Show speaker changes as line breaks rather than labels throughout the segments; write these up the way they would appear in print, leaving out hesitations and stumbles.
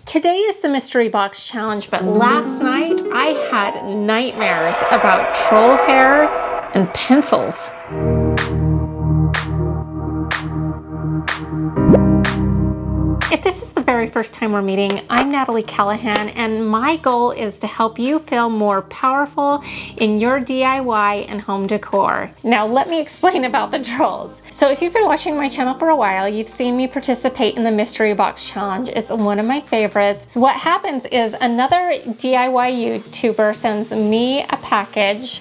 Today is the mystery box challenge, but last night I had nightmares about troll hair and pencils. If this is the very first time we're meeting, I'm Natalie Callahan, and my goal is to help you feel more powerful in your DIY and home decor. Now let me explain about the trolls. So if you've been watching my channel for a while, you've seen me participate in the mystery box challenge. It's one of my favorites. So what happens is another DIY YouTuber sends me a package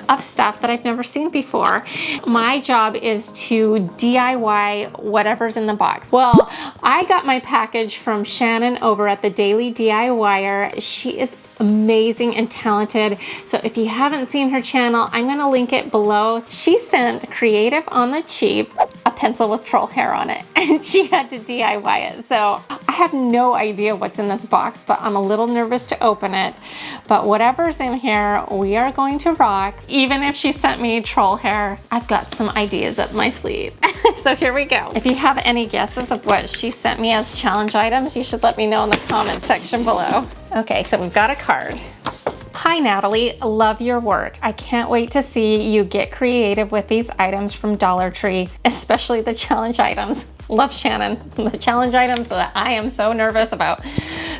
of stuff that I've never seen before. My job is to DIY whatever's in the box. Well, I got my package from Shannon over at the Daily DIYer. She is amazing and talented. So if you haven't seen her channel, I'm gonna link it below. She sent creative on the cheap, a pencil with troll hair on it, and she had to DIY it. So I have no idea what's in this box, but I'm a little nervous to open it. But whatever's in here, we are going to rock. Even if she sent me troll hair, I've got some ideas up my sleeve. So here we go. If you have any guesses of what she sent me as challenge items, you should let me know in the comment section below. Okay, so we've got a card. Hi Natalie, love your work. I can't wait to see you get creative with these items from Dollar Tree, especially the challenge items. Love Shannon, the challenge items that I am so nervous about.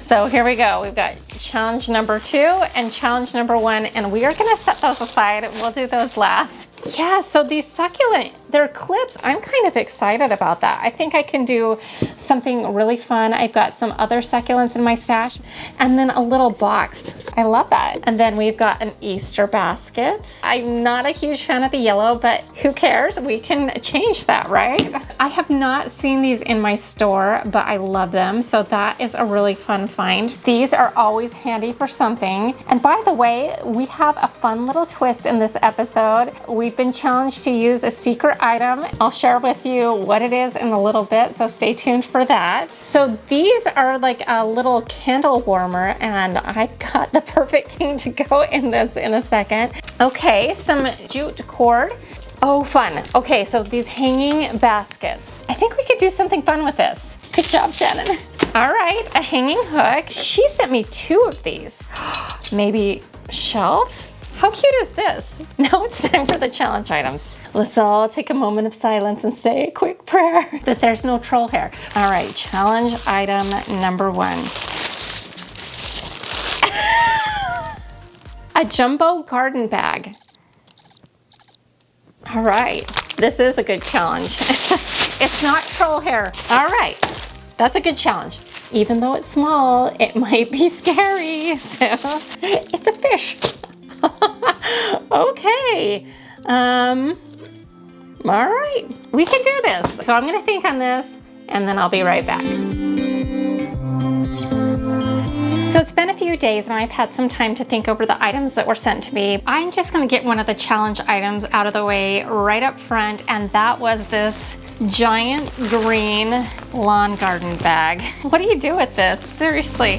So here we go. We've got challenge number 2 and challenge number 1, and we are gonna set those aside. We'll do those last. Yeah, so these succulent, they're clips. I'm kind of excited about that. I think I can do something really fun. I've got some other succulents in my stash, and then a little box. I love that. And then we've got an Easter basket. I'm not a huge fan of the yellow, but who cares? We can change that, right? I have not seen these in my store, but I love them. So that is a really fun find. These are always handy for something. And by the way, we have a fun little twist in this episode. We've been challenged to use a secret item. I'll share with you what it is in a little bit, so stay tuned for that. So these are like a little candle warmer, and I've got the perfect thing to go in this in a second. Okay, some jute cord. Oh, fun. Okay, so these hanging baskets. I think we could do something fun with this. Good job, Shannon. All right, a hanging hook. She sent me 2 of these. Maybe shelf? How cute is this? Now it's time for the challenge items. Let's all take a moment of silence and say a quick prayer that there's no troll hair. All right, challenge item number 1. A jumbo garden bag. All right, this is a good challenge. It's not troll hair. All right, that's a good challenge. Even though it's small, it might be scary. So it's a fish. Okay. All right, we can do this. So I'm gonna think on this and then I'll be right back. So it's been a few days and I've had some time to think over the items that were sent to me. I'm just gonna get one of the challenge items out of the way right up front, and that was this giant green lawn garden bag. What do you do with this? Seriously.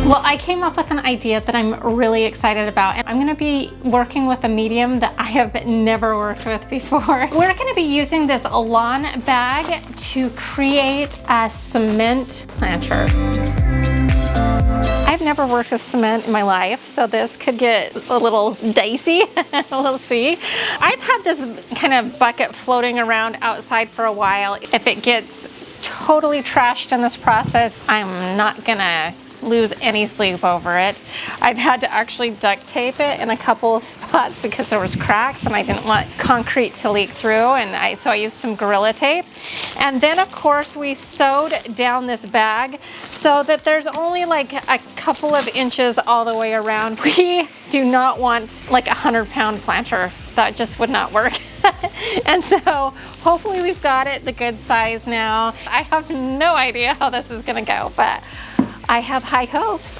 Well, I came up with an idea that I'm really excited about, and I'm gonna be working with a medium that I have never worked with before. We're gonna be using this lawn bag to create a cement planter. I've never worked with cement in my life, so this could get a little dicey. We'll see. I've had this kind of bucket floating around outside for a while. If it gets totally trashed in this process, I'm not gonna lose any sleep over it. I've had to actually duct tape it in a couple of spots because there was cracks and I didn't want concrete to leak through, and so I used some Gorilla Tape. And then of course we sewed down this bag so that there's only like a couple of inches all the way around. We do not want like a 100-pound planter. That just would not work. And so hopefully we've got it the good size now. I have no idea how this is gonna go, but I have high hopes.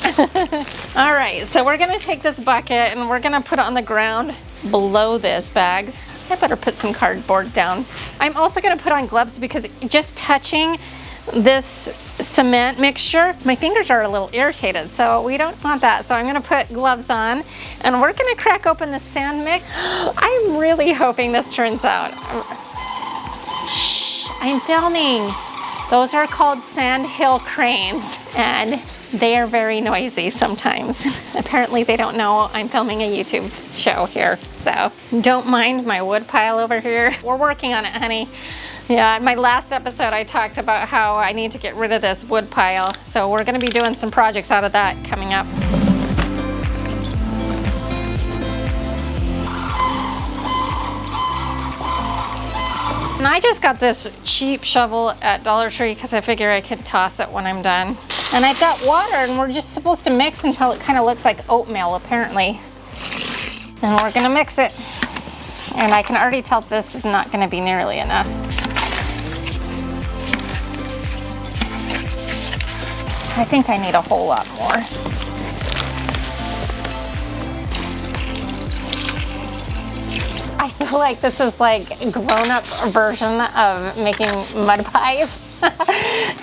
All right, so we're gonna take this bucket and we're gonna put it on the ground below this bag. I better put some cardboard down. I'm also gonna put on gloves because just touching this cement mixture, my fingers are a little irritated, so we don't want that. So I'm gonna put gloves on and we're gonna crack open the sand mix. I'm really hoping this turns out. Shh, I'm filming. Those are called sandhill cranes, and they are very noisy sometimes. Apparently they don't know I'm filming a YouTube show here, so don't mind my wood pile over here. We're working on it, honey. Yeah, in my last episode I talked about how I need to get rid of this wood pile, so we're gonna be doing some projects out of that coming up. And I just got this cheap shovel at Dollar Tree because I figure I can toss it when I'm done. And I've got water, and we're just supposed to mix until it kind of looks like oatmeal, apparently. And we're gonna mix it. And I can already tell this is not gonna be nearly enough. I think I need a whole lot more. I feel like this is like a grown-up version of making mud pies.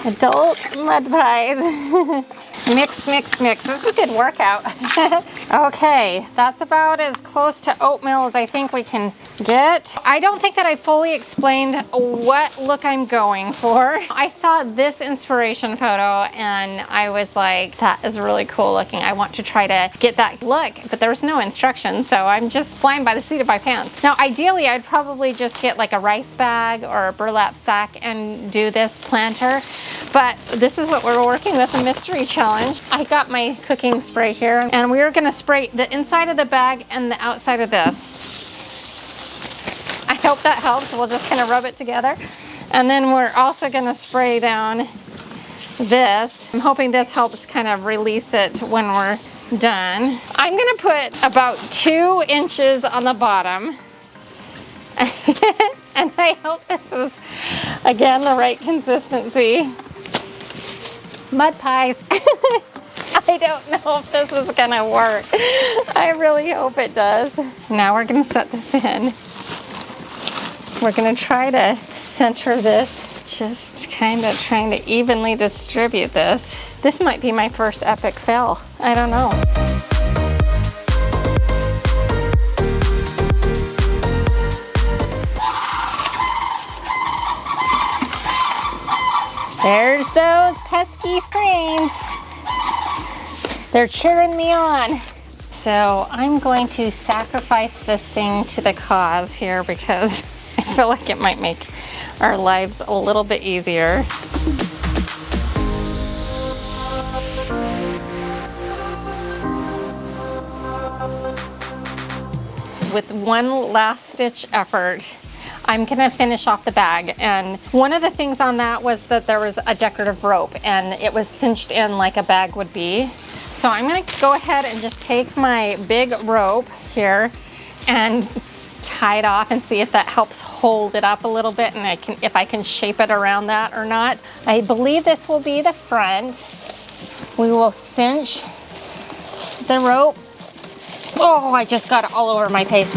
Adult mud pies. Mix, mix, mix. This is a good workout. Okay, that's about as close to oatmeal as I think we can get. I don't think that I fully explained what look I'm going for. I saw this inspiration photo and I was like, that is really cool looking. I want to try to get that look, but there was no instructions, so I'm just flying by the seat of my pants. Now, ideally, I'd probably just get like a rice bag or a burlap sack and do this planter, but this is what we're working with, a mystery challenge. I got my cooking spray here, and we are gonna spray the inside of the bag and the outside of this. I hope that helps. We'll just kind of rub it together. And then we're also gonna spray down this. I'm hoping this helps kind of release it when we're done. I'm gonna put about 2 inches on the bottom. And I hope this is, again, the right consistency. Mud pies. I don't know if this is gonna work. I really hope it does. Now we're gonna set this in. We're gonna try to center this, just kind of trying to evenly distribute this. This might be my first epic fail. I don't know. There's those pesky frames. They're cheering me on. So I'm going to sacrifice this thing to the cause here because I feel like it might make our lives a little bit easier. With one last stitch effort, I'm gonna finish off the bag, and one of the things on that was that there was a decorative rope and it was cinched in like a bag would be. So I'm gonna go ahead and just take my big rope here and tie it off and see if that helps hold it up a little bit, and if I can shape it around that or not. I believe this will be the front. We will cinch the rope. Oh, I just got it all over my face.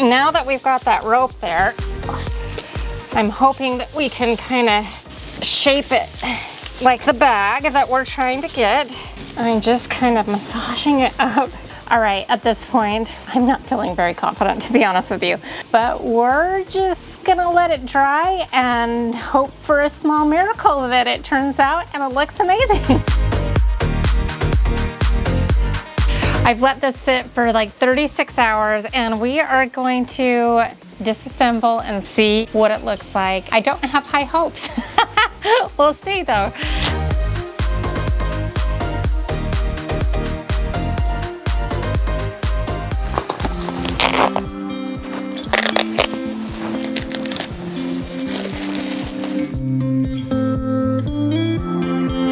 Now that we've got that rope there, I'm hoping that we can kind of shape it like the bag that we're trying to get. I'm just kind of massaging it up. All right, at this point, I'm not feeling very confident, to be honest with you, but we're just gonna let it dry and hope for a small miracle that it turns out and it looks amazing. I've let this sit for like 36 hours and we are going to disassemble and see what it looks like. I don't have high hopes. We'll see though.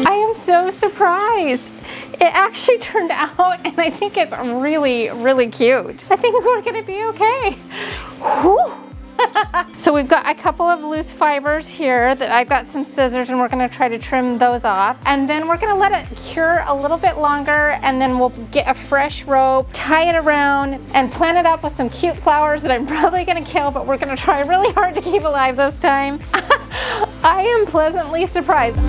I am so surprised. It actually turned out, and I think it's really, really cute. I think we're gonna be okay. Whew. So we've got a couple of loose fibers here that I've got some scissors, and we're gonna try to trim those off. And then we're gonna let it cure a little bit longer, and then we'll get a fresh rope, tie it around, and plant it up with some cute flowers that I'm probably gonna kill, but we're gonna try really hard to keep alive this time. I am pleasantly surprised.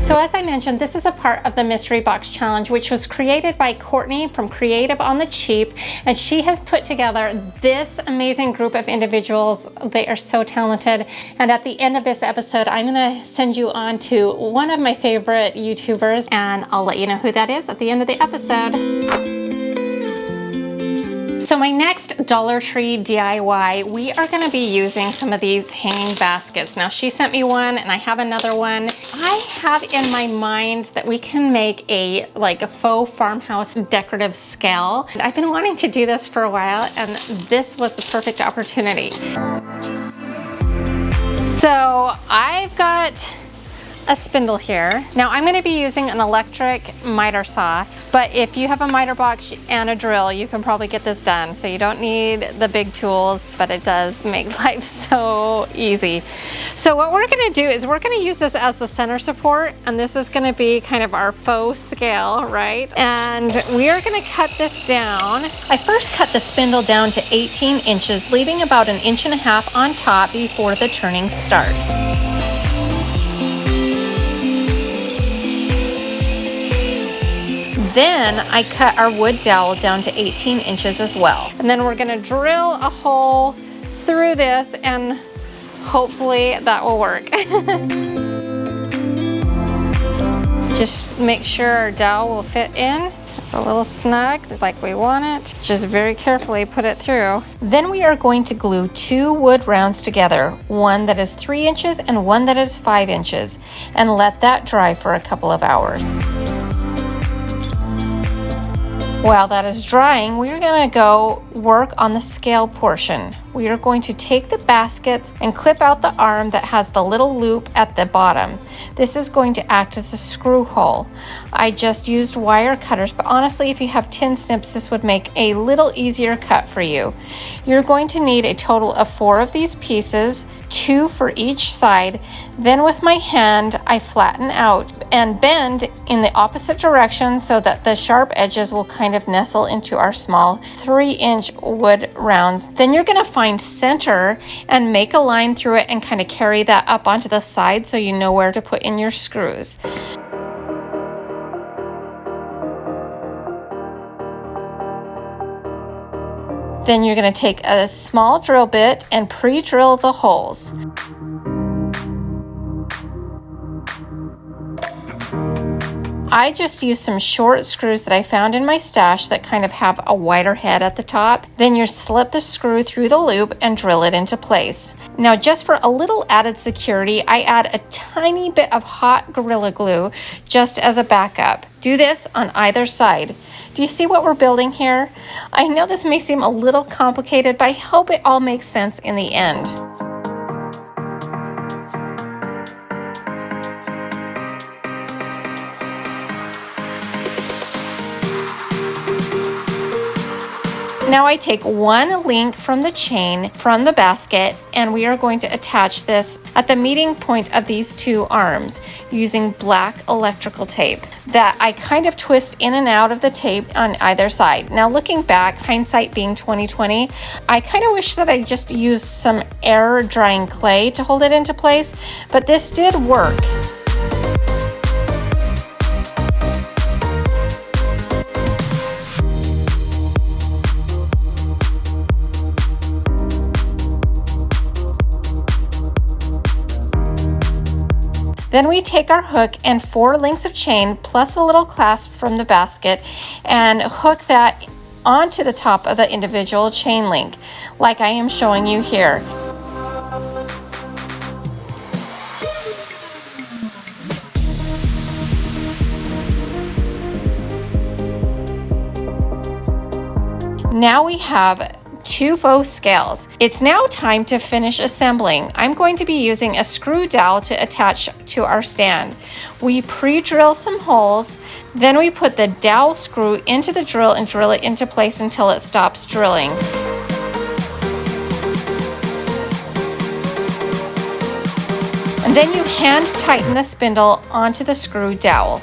So as I mentioned, this is a part of the Mystery Box Challenge, which was created by Courtney from Creative on the Cheap, and she has put together this amazing group of individuals. They are so talented, and at the end of this episode, I'm gonna send you on to one of my favorite YouTubers, and I'll let you know who that is at the end of the episode. So my next Dollar Tree DIY, we are going to be using some of these hanging baskets. Now she sent me one and I have another one. I have in my mind that we can make a faux farmhouse decorative scale. I've been wanting to do this for a while, and this was the perfect opportunity. So I've got a spindle here. Now I'm going to be using an electric miter saw, but if you have a miter box and a drill, you can probably get this done. So you don't need the big tools, but it does make life so easy. So what we're going to do is we're going to use this as the center support, and this is going to be kind of our faux scale, right? And we are going to cut this down. I first cut the spindle down to 18 inches, leaving about 1.5 inches on top before the turning start. Then I cut our wood dowel down to 18 inches as well. And then we're gonna drill a hole through this, and hopefully that will work. Just make sure our dowel will fit in. It's a little snug, like we want it. Just very carefully put it through. Then we are going to glue 2 wood rounds together, one that is 3 inches and one that is 5 inches, and let that dry for a couple of hours. While that is drying, we're going to go work on the scale portion. We are going to take the baskets and clip out the arm that has the little loop at the bottom. This is going to act as a screw hole. I just used wire cutters, but honestly, if you have tin snips, this would make a little easier cut for you. You're going to need a total of 4 of these pieces, 2 for each side. Then with my hand, I flatten out and bend in the opposite direction so that the sharp edges will kind of nestle into our small 3-inch wood rounds. Then you're going to find center and make a line through it and kind of carry that up onto the side so you know where to put in your screws. Then you're going to take a small drill bit and pre-drill the holes. I just used some short screws that I found in my stash that kind of have a wider head at the top. Then you slip the screw through the loop and drill it into place. Now, just for a little added security, I add a tiny bit of hot Gorilla Glue just as a backup. Do this on either side. Do you see what we're building here? I know this may seem a little complicated, but I hope it all makes sense in the end. Now I take one link from the chain from the basket, and we are going to attach this at the meeting point of these 2 arms using black electrical tape that I kind of twist in and out of the tape on either side. Now looking back, hindsight being 2020, I kind of wish that I just used some air drying clay to hold it into place, but this did work. Then we take our hook and 4 links of chain plus a little clasp from the basket and hook that onto the top of the individual chain link, like I am showing you here. Now we have 2 faux scales. It's now time to finish assembling. I'm going to be using a screw dowel to attach to our stand. We pre-drill some holes, then we put the dowel screw into the drill and drill it into place until it stops drilling. And then you hand tighten the spindle onto the screw dowel.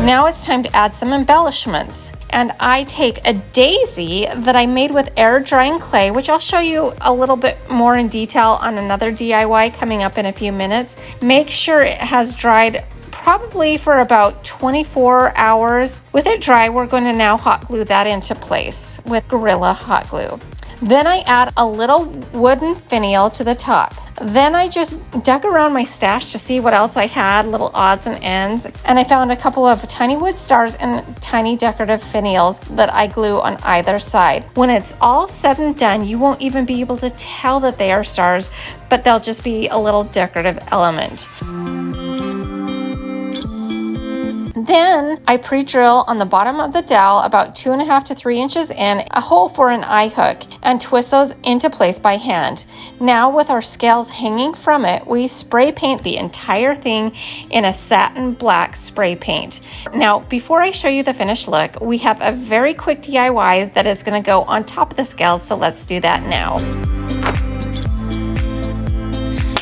Now it's time to add some embellishments. And I take a daisy that I made with air drying clay, which I'll show you a little bit more in detail on another DIY coming up in a few minutes. Make sure it has dried probably for about 24 hours. With it dry, we're going to now hot glue that into place with Gorilla Hot Glue. Then I add a little wooden finial to the top. Then I just dug around my stash to see what else I had, little odds and ends, and I found a couple of tiny wood stars and tiny decorative finials that I glue on either side. When it's all said and done, you won't even be able to tell that they are stars, but they'll just be a little decorative element. Then I pre-drill on the bottom of the dowel about 2.5 to 3 inches in a hole for an eye hook and twist those into place by hand. Now with our scales hanging from it, we spray paint the entire thing in a satin black spray paint. Now before I show you the finished look, we have a very quick DIY that is going to go on top of the scales, so let's do that now.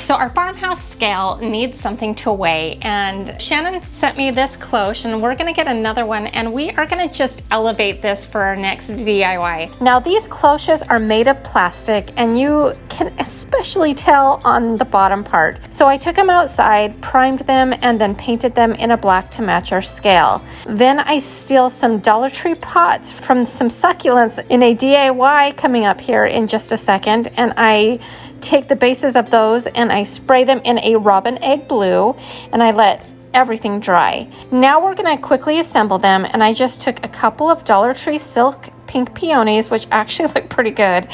So our farmhouse scale needs something to weigh, and Shannon sent me this cloche, and we're gonna get another one, and we are gonna just elevate this for our next DIY. Now these cloches are made of plastic, and you can especially tell on the bottom part. So I took them outside, primed them, and then painted them in a black to match our scale. Then I steal some Dollar Tree pots from some succulents in a DIY coming up here in just a second, and I take the bases of those and I spray them in a robin egg blue, and I let everything dry. Now we're going to quickly assemble them, and I just took a couple of Dollar Tree silk pink peonies, which actually look pretty good,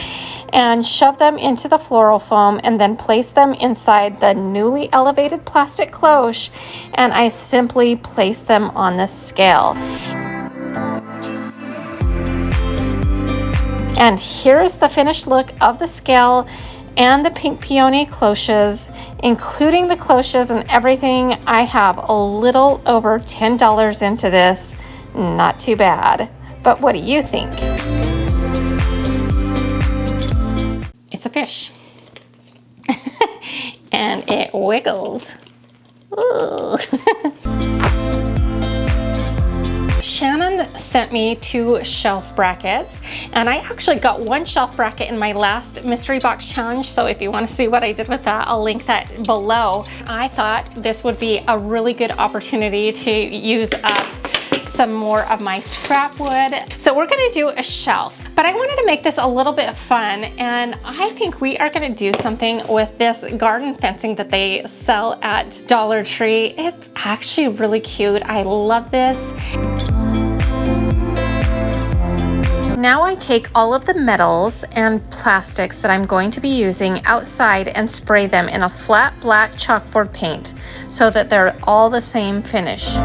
and shove them into the floral foam and then place them inside the newly elevated plastic cloche, and I simply place them on the scale. And here is the finished look of the scale and the pink peony cloches. Including the cloches and everything, I have a little over $10 into this. Not too bad. But what do you think? It's a fish. And it wiggles. Ooh. Shannon sent me 2 shelf brackets, and I actually got 1 shelf bracket in my last mystery box challenge, so if you want to see what I did with that, I'll link that below. I thought this would be a really good opportunity to use up some more of my scrap wood. So we're going to do a shelf, but I wanted to make this a little bit fun, and I think we are going to do something with this garden fencing that they sell at Dollar Tree. It's actually really cute. I love this. Now I take all of the metals and plastics that I'm going to be using outside and spray them in a flat black chalkboard paint so that they're all the same finish.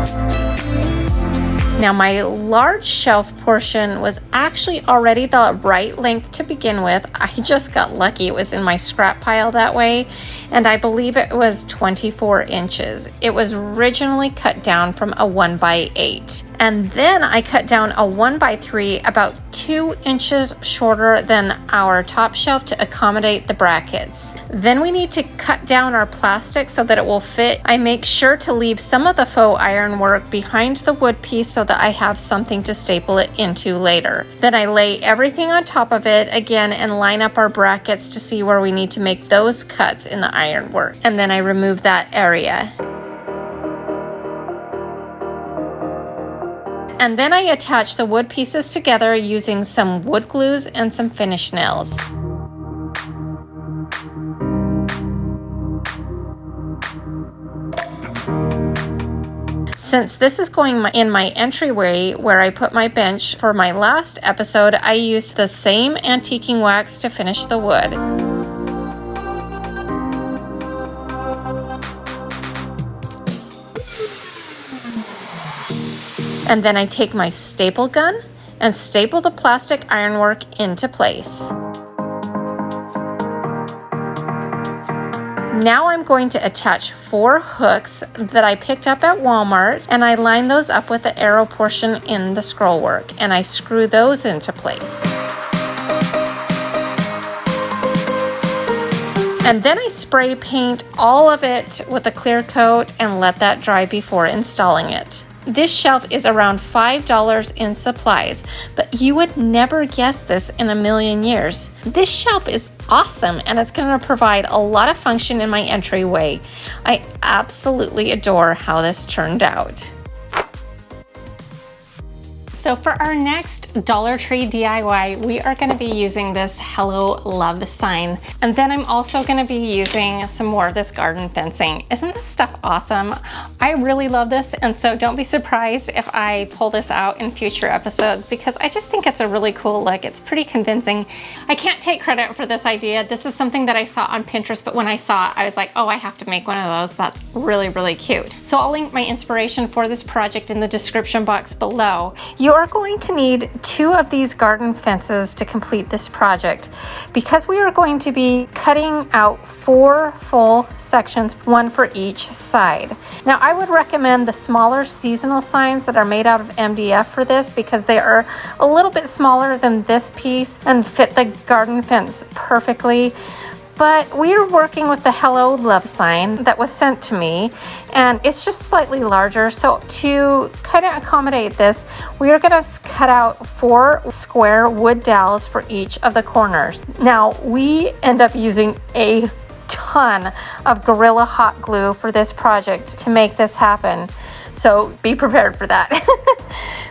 Now my large shelf portion was actually already the right length to begin with. I just got lucky. It was in my scrap pile that way, and I believe it was 24 inches. It was originally cut down from a 1x8. And then I cut down a 1x3 about 2 inches shorter than our top shelf to accommodate the brackets. Then we need to cut down our plastic so that it will fit. I make sure to leave some of the faux ironwork behind the wood piece so that I have something to staple it into later. Then I lay everything on top of it again and line up our brackets to see where we need to make those cuts in the ironwork. And then I remove that area. And then I attach the wood pieces together using some wood glues and some finish nails. Since this is going in my entryway where I put my bench for my last episode, I used the same antiquing wax to finish the wood. And then I take my staple gun and staple the plastic ironwork into place. Now I'm going to attach 4 hooks that I picked up at Walmart, and I line those up with the arrow portion in the scroll work, and I screw those into place. And then I spray paint all of it with a clear coat and let that dry before installing it. This shelf is around $5 in supplies, but you would never guess this in a million years. This shelf is awesome, and it's going to provide a lot of function in my entryway. I absolutely adore how this turned out. So for our next Dollar Tree DIY, we are going to be using this Hello Love sign. And then I'm also going to be using some more of this garden fencing. Isn't this stuff awesome? I really love this, and so don't be surprised if I pull this out in future episodes because I just think it's a really cool look. It's pretty convincing. I can't take credit for this idea. This is something that I saw on Pinterest, but when I saw it, I was like, oh, I have to make one of those. That's really, really cute. So I'll link my inspiration for this project in the description box below. You are going to need 2 of these garden fences to complete this project because we are going to be cutting out 4 full sections, 1 for each side. Now I would recommend the smaller seasonal signs that are made out of MDF for this because they are a little bit smaller than this piece and fit the garden fence perfectly. But we are working with the Hello Love sign that was sent to me, and it's just slightly larger. So to kind of accommodate this, we are going to cut out 4 square wood dowels for each of the corners. Now we end up using a ton of Gorilla hot glue for this project to make this happen. So be prepared for that.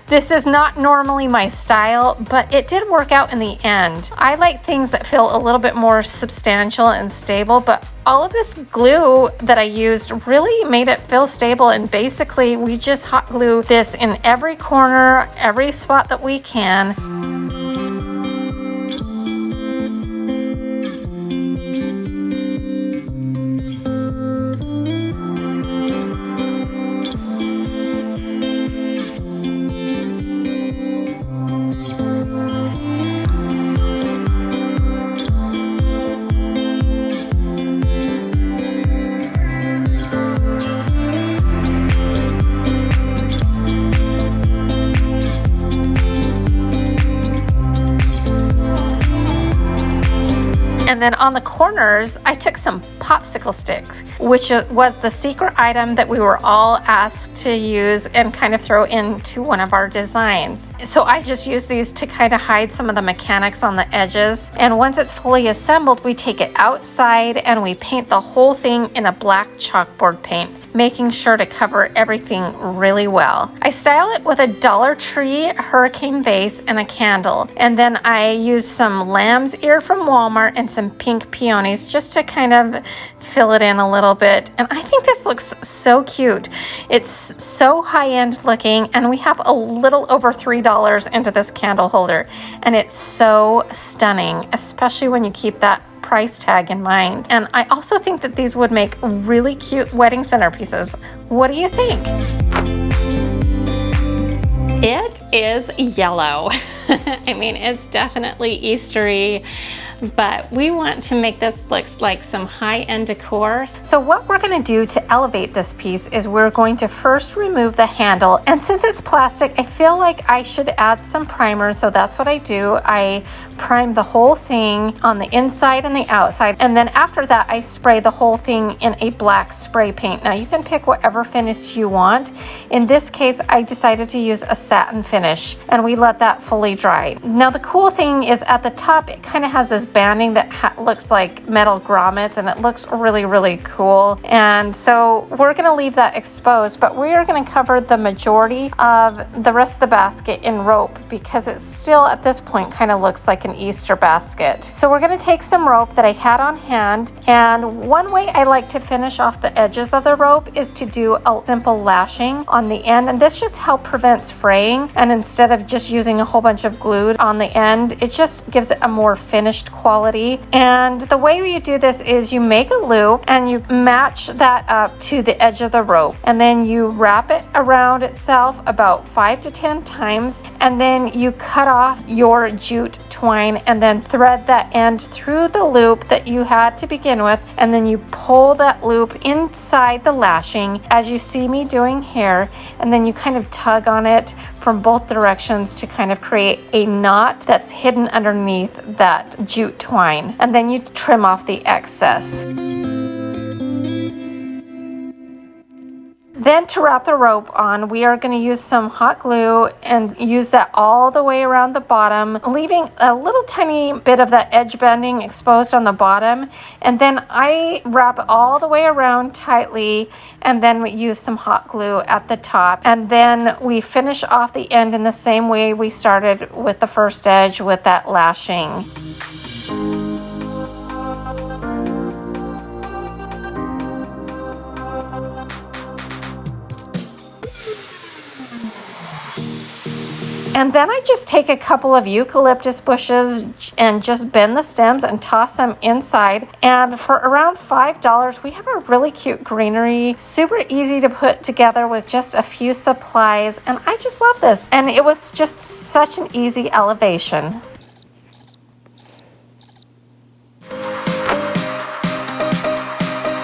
This is not normally my style, but it did work out in the end. I like things that feel a little bit more substantial and stable, but all of this glue that I used really made it feel stable, and basically we just hot glue this in every corner, every spot that we can. And then on the corners, I took some popsicle sticks, which was the secret item that we were all asked to use and kind of throw into one of our designs. So I just used these to kind of hide some of the mechanics on the edges. And once it's fully assembled, we take it outside and we paint the whole thing in a black chalkboard paint, making sure to cover everything really well. I style it with a Dollar Tree hurricane vase and a candle. And then I use some lamb's ear from Walmart and some pink peonies just to kind of fill it in a little bit. And I think this looks so cute. It's so high-end looking, and we have a little over $3 into this candle holder. And it's so stunning, especially when you keep that price tag in mind. And I also think that these would make really cute wedding centerpieces. What do you think? It is yellow. I mean, it's definitely Eastery, but we want to make this look like some high-end decor. So what we're going to do to elevate this piece is we're going to first remove the handle, and since it's plastic, I feel like I should add some primer, so that's what I do. I prime the whole thing on the inside and the outside, and then after that I spray the whole thing in a black spray paint. Now you can pick whatever finish you want. In this case I decided to use a satin finish, and we let that fully dry. Now the cool thing is at the top it kind of has this banding that looks like metal grommets, and it looks really cool. And so we're going to leave that exposed, but we are going to cover the majority of the rest of the basket in rope because it still at this point kind of looks like an Easter basket. So we're going to take some rope that I had on hand, and one way I like to finish off the edges of the rope is to do a simple lashing on the end, and this just helps prevent fraying, and instead of just using a whole bunch of glue on the end, it just gives it a more finished quality. And the way you do this is you make a loop and you match that up to the edge of the rope, and then you wrap it around itself about 5 to 10 times, and then you cut off your jute twine and then thread that end through the loop that you had to begin with, and then you pull that loop inside the lashing as you see me doing here, and then you kind of tug on it from both directions to kind of create a knot that's hidden underneath that jute twine, and then you trim off the excess. Then to wrap the rope on, we are going to use some hot glue and use that all the way around the bottom, leaving a little tiny bit of that edge bending exposed on the bottom. And then I wrap all the way around tightly, and then we use some hot glue at the top. And then we finish off the end in the same way we started with the first edge with that lashing. And then I just take a couple of eucalyptus bushes and just bend the stems and toss them inside. And for around $5, we have a really cute greenery, super easy to put together with just a few supplies. And I just love this. And it was just such an easy elevation.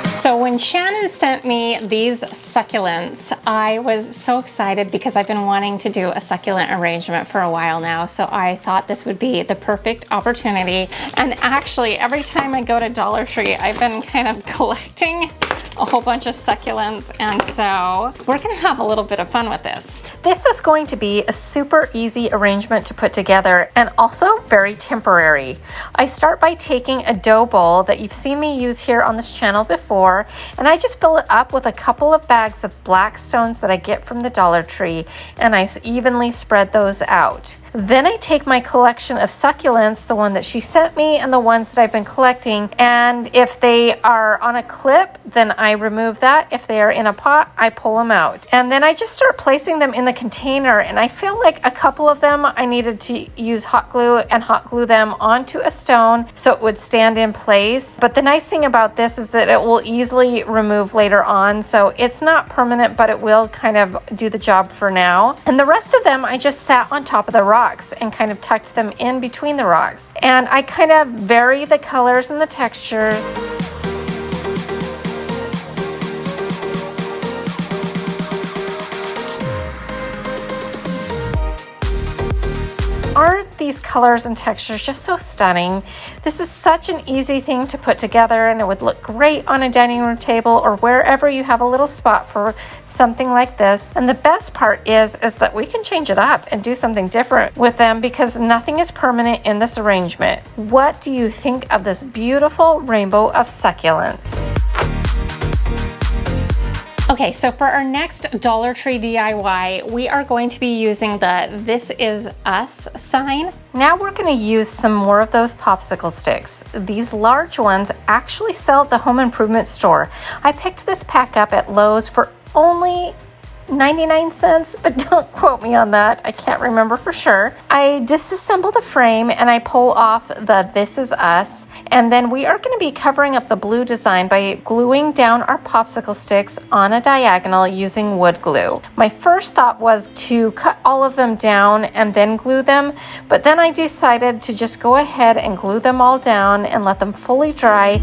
So when Shannon sent me these succulents, I was so excited because I've been wanting to do a succulent arrangement for a while now. So I thought this would be the perfect opportunity. And actually, every time I go to Dollar Tree, I've been kind of collecting a whole bunch of succulents, and so we're gonna have a little bit of fun with this. This is going to be a super easy arrangement to put together and also very temporary. I start by taking a dough bowl that you've seen me use here on this channel before, and I just fill it up with a couple of bags of black stones that I get from the Dollar Tree, and I evenly spread those out. Then I take my collection of succulents, the one that she sent me and the ones that I've been collecting, and if they are on a clip, then I remove that. If they are in a pot, I pull them out. And then I just start placing them in the container, and I feel like a couple of them I needed to use hot glue and hot glue them onto a stone so it would stand in place. But the nice thing about this is that it will easily remove later on, so it's not permanent, but it will kind of do the job for now. And the rest of them I just sat on top of the rocks and kind of tucked them in between the rocks. And I kind of vary the colors and the textures. Aren't these colors and textures just so stunning? This is such an easy thing to put together, and it would look great on a dining room table or wherever you have a little spot for something like this. And the best part is that we can change it up and do something different with them because nothing is permanent in this arrangement. What do you think of this beautiful rainbow of succulents? Okay, so for our next Dollar Tree DIY, we are going to be using the "This Is Us" sign. Now we're going to use some more of those popsicle sticks. These large ones actually sell at the home improvement store. I picked this pack up at Lowe's for only 99 cents, but don't quote me on that. I can't remember for sure. I disassemble the frame and I pull off the "This Is Us," and then we are going to be covering up the blue design by gluing down our popsicle sticks on a diagonal using wood glue. My first thought was to cut all of them down and then glue them, but then I decided to just go ahead and glue them all down and let them fully dry.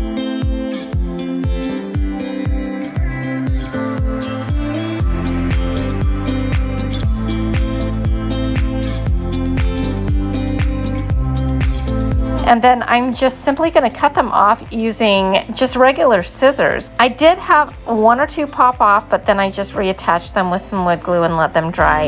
And then I'm just simply going to cut them off using just regular scissors. I did have one or two pop off, but then I just reattached them with some wood glue and let them dry.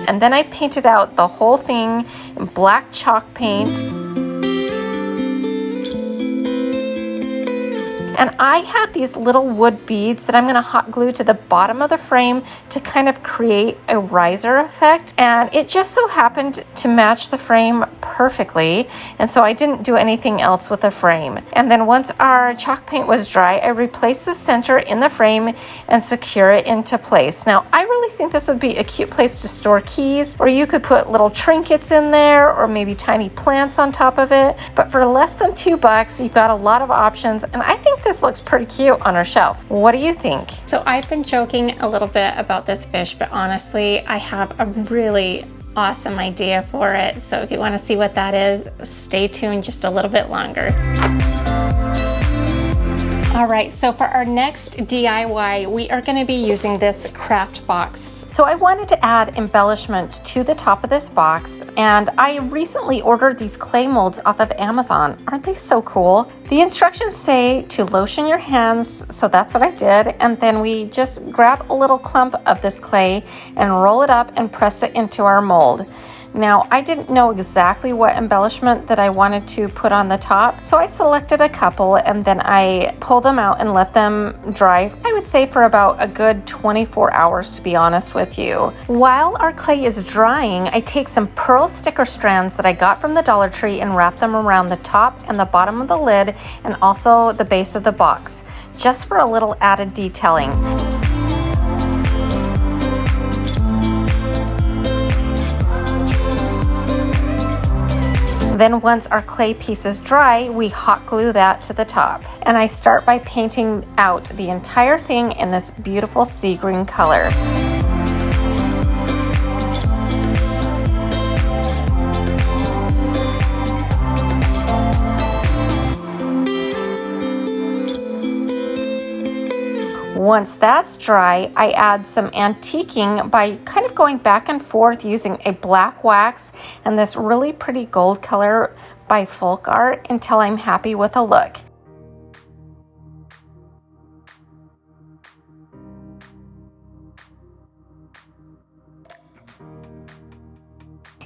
And then I painted out the whole thing in black chalk paint. And I had these little wood beads that I'm going to hot glue to the bottom of the frame to kind of create a riser effect. And it just so happened to match the frame perfectly. And so I didn't do anything else with the frame. And then once our chalk paint was dry, I replaced the center in the frame and secure it into place. Now, I really think this would be a cute place to store keys, or you could put little trinkets in there, or maybe tiny plants on top of it. But for less than $2, you've got a lot of options. And I think this looks pretty cute on our shelf. What do you think? So I've been joking a little bit about this fish, but honestly, I have a really awesome idea for it. So if you want to see what that is, stay tuned just a little bit longer. All right, so for our next DIY, we are going to be using this craft box. So I wanted to add embellishment to the top of this box, and I recently ordered these clay molds off of Amazon. Aren't they so cool? The instructions say to lotion your hands, so that's what I did, and then we just grab a little clump of this clay and roll it up and press it into our mold. Now, I didn't know exactly what embellishment that I wanted to put on the top, so I selected a couple and then I pull them out and let them dry, I would say for about a good 24 hours, to be honest with you. While our clay is drying, I take some pearl sticker strands that I got from the Dollar Tree and wrap them around the top and the bottom of the lid and also the base of the box, just for a little added detailing. Then once our clay piece is dry, we hot glue that to the top. And I start by painting out the entire thing in this beautiful sea green color. Once that's dry, I add some antiquing by kind of going back and forth using a black wax and this really pretty gold color by Folk Art until I'm happy with the look.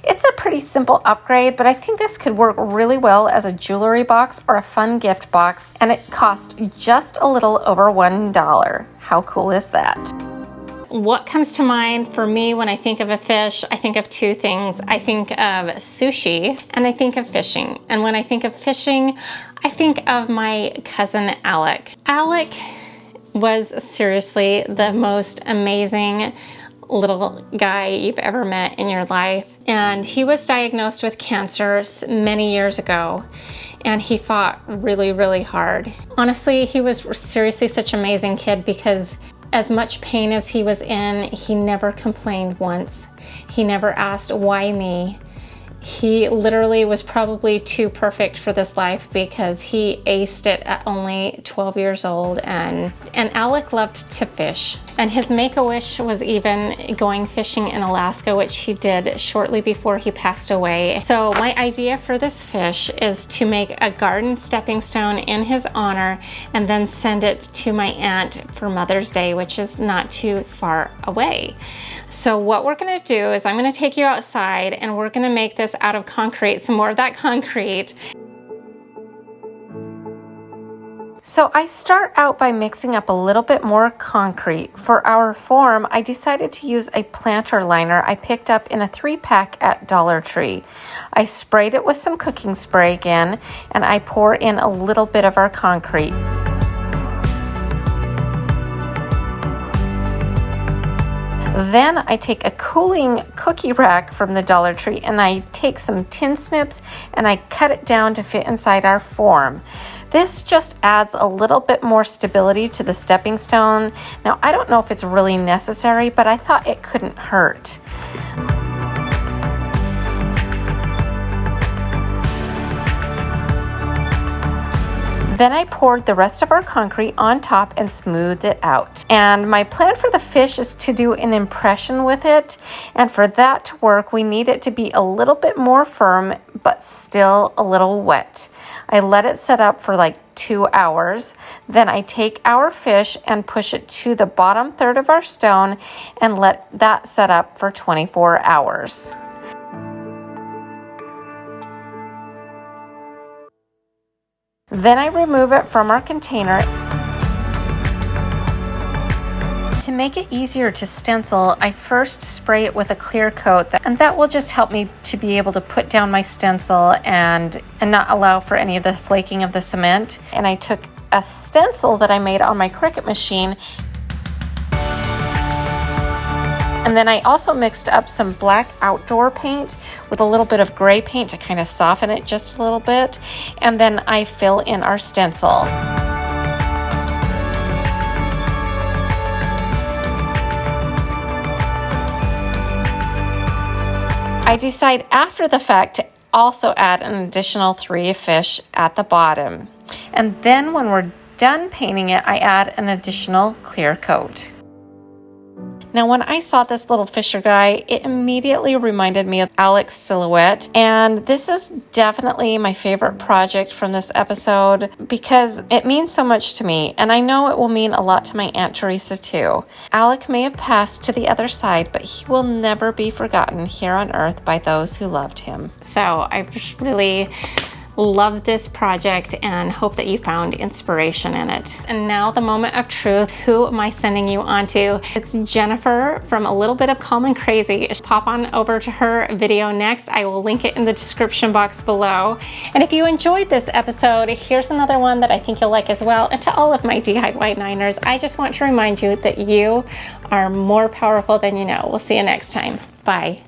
It's a pretty simple upgrade, but I think this could work really well as a jewelry box or a fun gift box, and it cost just a little over $1. How cool is that? What comes to mind for me when I think of a fish, I think of two things. I think of sushi and I think of fishing. And when I think of fishing, I think of my cousin Alec. Alec was seriously the most amazing little guy you've ever met in your life. And he was diagnosed with cancer many years ago, and he fought really, really hard. Honestly, he was seriously such an amazing kid because as much pain as he was in, he never complained once. He never asked, why me? He literally was probably too perfect for this life because he aced it at only 12 years old, and Alec loved to fish. And his make-a-wish was even going fishing in Alaska, which he did shortly before he passed away. So my idea for this fish is to make a garden stepping stone in his honor and then send it to my aunt for Mother's Day, which is not too far away. So what we're gonna do is I'm gonna take you outside and we're gonna make this out of concrete, some more of that concrete. So I start out by mixing up a little bit more concrete. For our form, I decided to use a planter liner I picked up in a 3-pack at Dollar Tree. I sprayed it with some cooking spray again, and I pour in a little bit of our concrete. Then I take a cooling cookie rack from the Dollar Tree and I take some tin snips and I cut it down to fit inside our form. This just adds a little bit more stability to the stepping stone. Now, I don't know if it's really necessary, but I thought it couldn't hurt. Then I poured the rest of our concrete on top and smoothed it out. And my plan for the fish is to do an impression with it. And for that to work, we need it to be a little bit more firm, but still a little wet. I let it set up for like 2 hours. Then I take our fish and push it to the bottom third of our stone and let that set up for 24 hours. Then I remove it from our container. To make it easier to stencil, I first spray it with a clear coat, and that will just help me to be able to put down my stencil and not allow for any of the flaking of the cement. And I took a stencil that I made on my Cricut machine, and then I also mixed up some black outdoor paint with a little bit of gray paint to kind of soften it just a little bit. And then I fill in our stencil. I decide after the fact to also add an additional 3 fish at the bottom. And then when we're done painting it, I add an additional clear coat. Now, when I saw this little Fisher guy, it immediately reminded me of Alec's silhouette, and this is definitely my favorite project from this episode because it means so much to me, and I know it will mean a lot to my Aunt Teresa too. Alec may have passed to the other side, but he will never be forgotten here on Earth by those who loved him. So I really love this project and hope that you found inspiration in it. And now the moment of truth. Who am I sending you on to? It's Jennifer from A Little Bit of Calm and Crazy. Pop on over to her video next. I will link it in the description box below. And if you enjoyed this episode, here's another one that I think you'll like as well. And to all of my DIY Niners, I just want to remind you that you are more powerful than you know. We'll see you next time. Bye.